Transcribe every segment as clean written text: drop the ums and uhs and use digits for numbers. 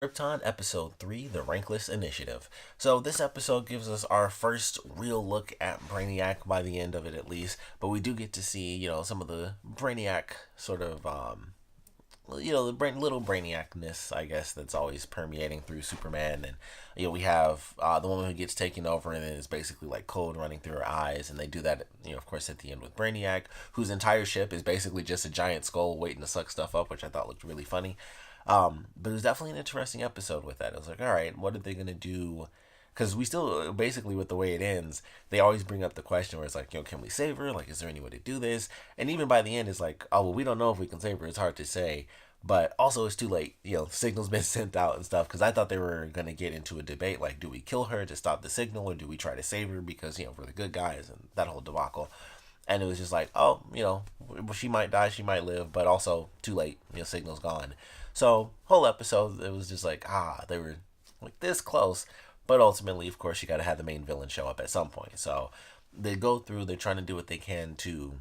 Krypton Episode 3, The Rankless Initiative. So, this episode gives us our first real look at Brainiac by the end of it, at least. But we do get to see, some of the Brainiac sort of, little Brainiacness, I guess, that's always permeating through Superman. And, we have the woman who gets taken over, and then it's basically like code running through her eyes. And they do that, of course, at the end with Brainiac, whose entire ship is basically just a giant skull waiting to suck stuff up, which I thought looked really funny. But it was definitely an interesting episode with that. It was like, all right, what are they gonna do? Because we still basically with the way it ends, they always bring up the question where it's like, can we save her? Like, is there any way to do this? And even by the end, it's like, oh well, we don't know if we can save her. It's hard to say. But also, it's too late. Signal's been sent out and stuff. Because I thought they were gonna get into a debate like, do we kill her to stop the signal, or do we try to save her because we're the good guys and that whole debacle. And it was just like, oh, she might die, she might live, but also too late. Signal's gone. So whole episode, it was just like, they were like this close, but ultimately, of course, you got to have the main villain show up at some point. So they go through, they're trying to do what they can to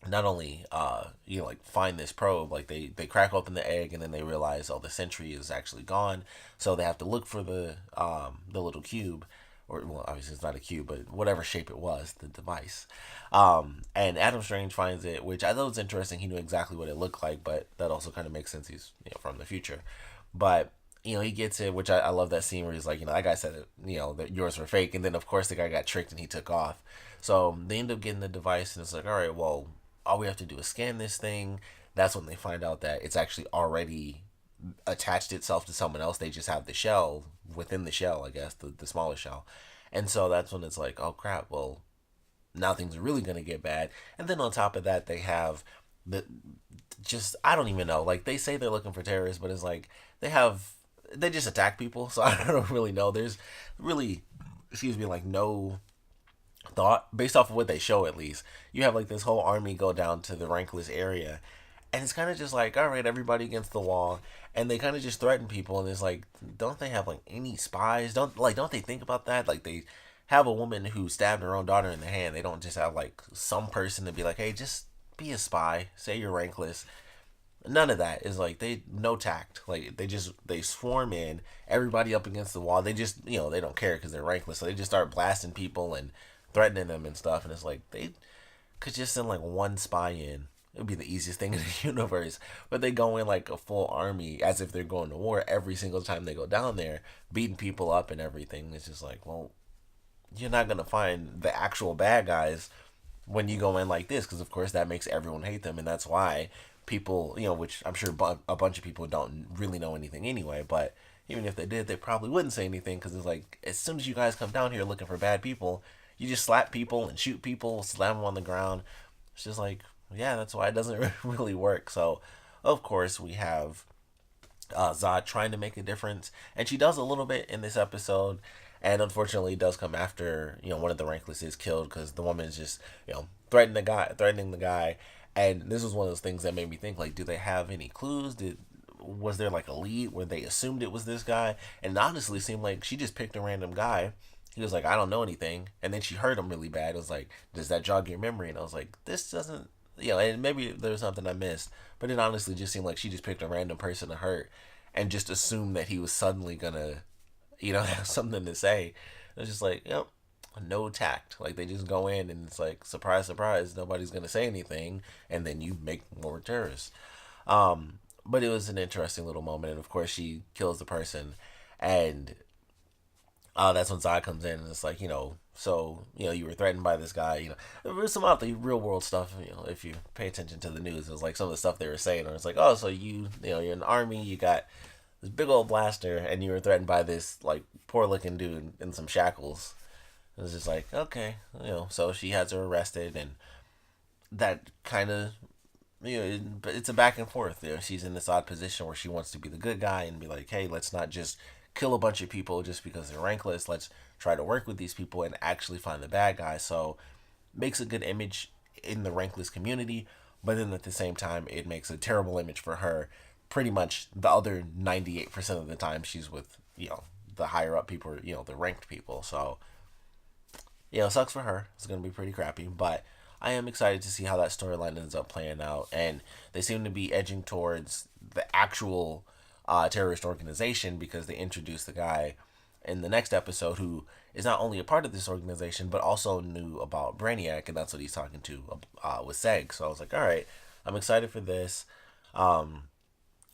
not only like find this probe, like they crack open the egg and then they realize, oh, the sentry is actually gone, so they have to look for the little cube, or well, obviously it's not a cube, but whatever shape it was, the device. And Adam Strange finds it, which I thought was interesting. He knew exactly what it looked like, but that also kind of makes sense. He's from the future, but he gets it, which I love that scene where he's like, that guy said it, that yours were fake, and then of course the guy got tricked and he took off. So they end up getting the device, and it's like, all right, well, all we have to do is scan this thing. That's when they find out that it's actually already attached itself to someone else. They just have the shell within the shell, I guess, the smaller shell. And so that's when it's like, oh crap, well, now things are really gonna get bad. And then on top of that, they have the just I don't even know. Like they say they're looking for terrorists, but it's like they just attack people. So I don't really know. There's really, excuse me, like no thought based off of what they show. At least you have like this whole army go down to the Rankless area, and it's kind of just like, all right, everybody against the wall, and they kind of just threaten people. And it's like, don't they have like any spies? Don't they think about that? Like they have a woman who stabbed her own daughter in the hand. They don't just have like some person to be like, hey, just be a spy, say you're Rankless. None of that is like, they no tact. Like they swarm in, everybody up against the wall. They just they don't care because they're Rankless, so they just start blasting people and threatening them and stuff. And it's like they could just send like one spy in. It would be the easiest thing in the universe. But they go in like a full army as if they're going to war every single time they go down there, beating people up and everything. It's just like, well, you're not going to find the actual bad guys when you go in like this, because of course that makes everyone hate them. And that's why people, which I'm sure a bunch of people don't really know anything anyway, but even if they did, they probably wouldn't say anything, because it's like, as soon as you guys come down here looking for bad people, you just slap people and shoot people, slam them on the ground. It's just like, yeah, that's why it doesn't really work. So, of course, we have Zod trying to make a difference, and she does a little bit in this episode. And unfortunately, it does come after one of the Rankless is killed, because the woman is just threatening the guy. And this was one of those things that made me think, like, do they have any clues? Was there like a lead where they assumed it was this guy? And it honestly seemed like she just picked a random guy. He was like, I don't know anything. And then she hurt him really bad. It was like, does that jog your memory? And I was like, this doesn't, and maybe there was something I missed. But it honestly just seemed like she just picked a random person to hurt and just assumed that he was suddenly going to, have something to say. It was just like, yep, no tact. Like they just go in and it's like, surprise, surprise, nobody's going to say anything. And then you make more terrorists. But it was an interesting little moment. And of course, she kills the person. And that's when Zod comes in and it's like, so, you were threatened by this guy, there was some of the real world stuff, if you pay attention to the news, it was like some of the stuff they were saying, or it's like, oh, so you're in the army, you got this big old blaster, and you were threatened by this, like, poor looking dude in some shackles. It was just like, okay, so she has her arrested, and that kind of, it's a back and forth. She's in this odd position where she wants to be the good guy and be like, hey, let's not just kill a bunch of people just because they're Rankless. Let's try to work with these people and actually find the bad guy. So makes a good image in the Rankless community, but then at the same time, it makes a terrible image for her. Pretty much the other 98% of the time she's with, the higher up people, the ranked people. So, sucks for her. It's going to be pretty crappy, but I am excited to see how that storyline ends up playing out. And they seem to be edging towards the actual terrorist organization, because they introduced the guy in the next episode who is not only a part of this organization but also knew about Brainiac, and that's what he's talking to with Seg. So I was like, all right, I'm excited for this.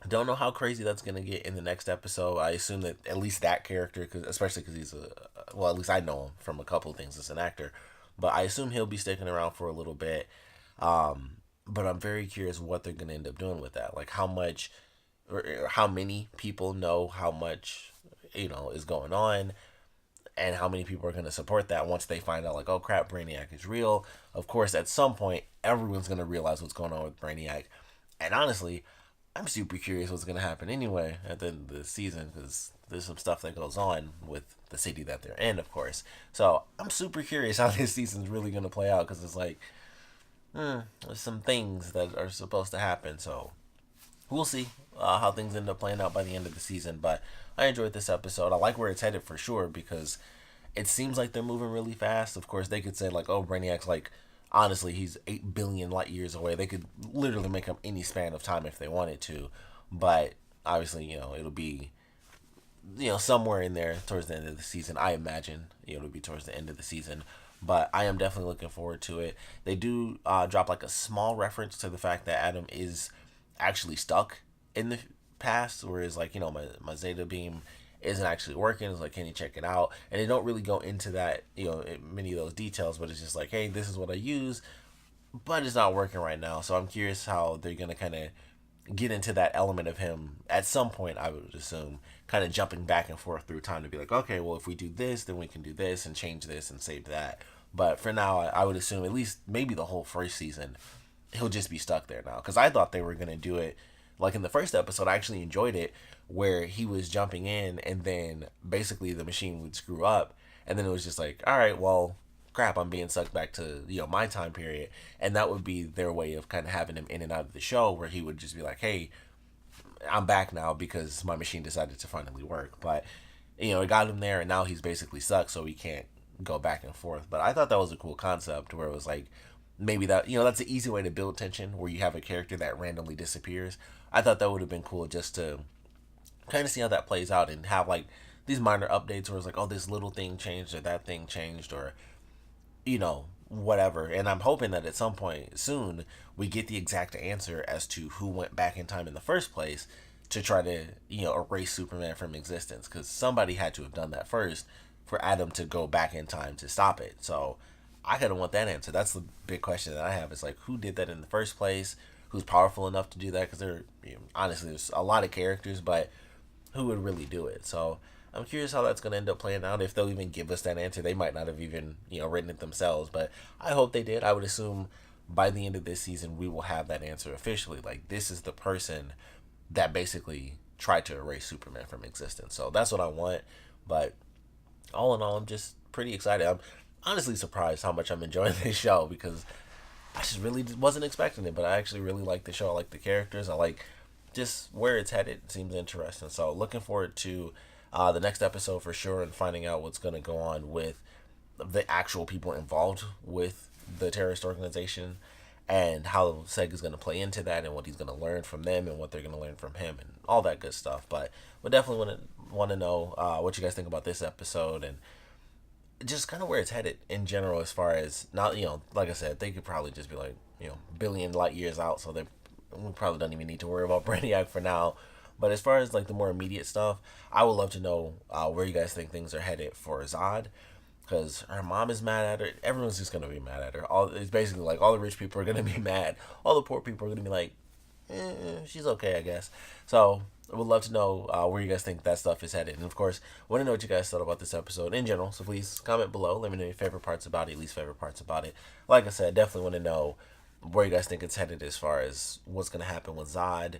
Don't know how crazy that's gonna get in the next episode. I assume that at least that character, cause especially because he's well, at least I know him from a couple of things as an actor, but I assume he'll be sticking around for a little bit. But I'm very curious what they're gonna end up doing with that. Like how much, or how many people know how much is going on, and how many people are going to support that once they find out, like, oh crap, Brainiac is real. Of course, at some point, everyone's going to realize what's going on with Brainiac. And honestly, I'm super curious what's going to happen anyway at the end of the season, because there's some stuff that goes on with the city that they're in, of course. So I'm super curious how this season's really going to play out, because it's like, there's some things that are supposed to happen. So we'll see how things end up playing out by the end of the season. But I enjoyed this episode. I like where it's headed for sure, because it seems like they're moving really fast. Of course, they could say like, oh, Brainiac's like, honestly, he's 8 billion light years away. They could literally make up any span of time if they wanted to. But obviously, it'll be, somewhere in there towards the end of the season. I imagine it'll be towards the end of the season. But I am definitely looking forward to it. They do drop like a small reference to the fact that Adam is actually stuck in the past, whereas like my Zeta beam isn't actually working. It's like, can you check it out? And they don't really go into that many of those details, but it's just like, hey, this is what I use, but it's not working right now. So I'm curious how they're gonna kind of get into that element of him at some point. I would assume kind of jumping back and forth through time to be like, okay, well, if we do this, then we can do this and change this and save that. But for now, I would assume at least maybe the whole first season he'll just be stuck there now, because I thought they were gonna do it like in the first episode. I actually enjoyed it where he was jumping in and then basically the machine would screw up, and then it was just like, all right, well, crap, I'm being sucked back to my time period. And that would be their way of kind of having him in and out of the show, where he would just be like, hey, I'm back now because my machine decided to finally work. But it got him there, and now he's basically stuck, so he can't go back and forth. But I thought that was a cool concept, where it was like, maybe that that's an easy way to build tension, where you have a character that randomly disappears. I thought that would have been cool, just to kind of see how that plays out, and have like these minor updates where it's like, oh, this little thing changed, or that thing changed, or whatever. And I'm hoping that at some point soon we get the exact answer as to who went back in time in the first place to try to erase Superman from existence, because somebody had to have done that first for Adam to go back in time to stop it. So I kind of want that answer. That's the big question that I have. Is like, who did that in the first place? Who's powerful enough to do that? Because honestly, there's a lot of characters, but who would really do it? So I'm curious how that's going to end up playing out. If they'll even give us that answer. They might not have even written it themselves, but I hope they did. I would assume by the end of this season we will have that answer officially. Like, this is the person that basically tried to erase Superman from existence. So that's what I want. But all in all, I'm just pretty excited. I'm honestly surprised how much I'm enjoying this show, because I just really wasn't expecting it. But I actually really like the show. I like the characters. I like just where it's headed. It seems interesting. So looking forward to the next episode for sure, and finding out what's going to go on with the actual people involved with the terrorist organization, and how Seg is going to play into that, and what he's going to learn from them, and what they're going to learn from him, and all that good stuff. But we definitely want to know what you guys think about this episode, and just kind of where it's headed in general, as far as, not, like I said, they could probably just be like, billion light years out, so we probably don't even need to worry about Brainiac for now. But as far as like the more immediate stuff, I would love to know where you guys think things are headed for Zod, because her mom is mad at her. Everyone's just gonna be mad at her. It's basically like all the rich people are gonna be mad. All the poor people are gonna be like, she's okay, I guess. So I would love to know where you guys think that stuff is headed. And of course, I want to know what you guys thought about this episode in general. So please comment below. Let me know your favorite parts about it, least favorite parts about it. Like I said, definitely want to know where you guys think it's headed as far as what's gonna happen with Zod.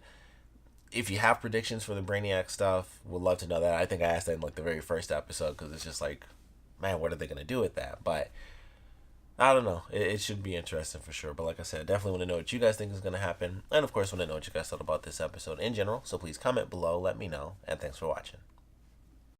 If you have predictions for the Brainiac stuff, would love to know that. I think I asked that in like the very first episode, because it's just like, man, what are they going to do with that? But I don't know. It should be interesting for sure. But like I said, definitely want to know what you guys think is going to happen. And of course, want to know what you guys thought about this episode in general. So please comment below. Let me know. And thanks for watching.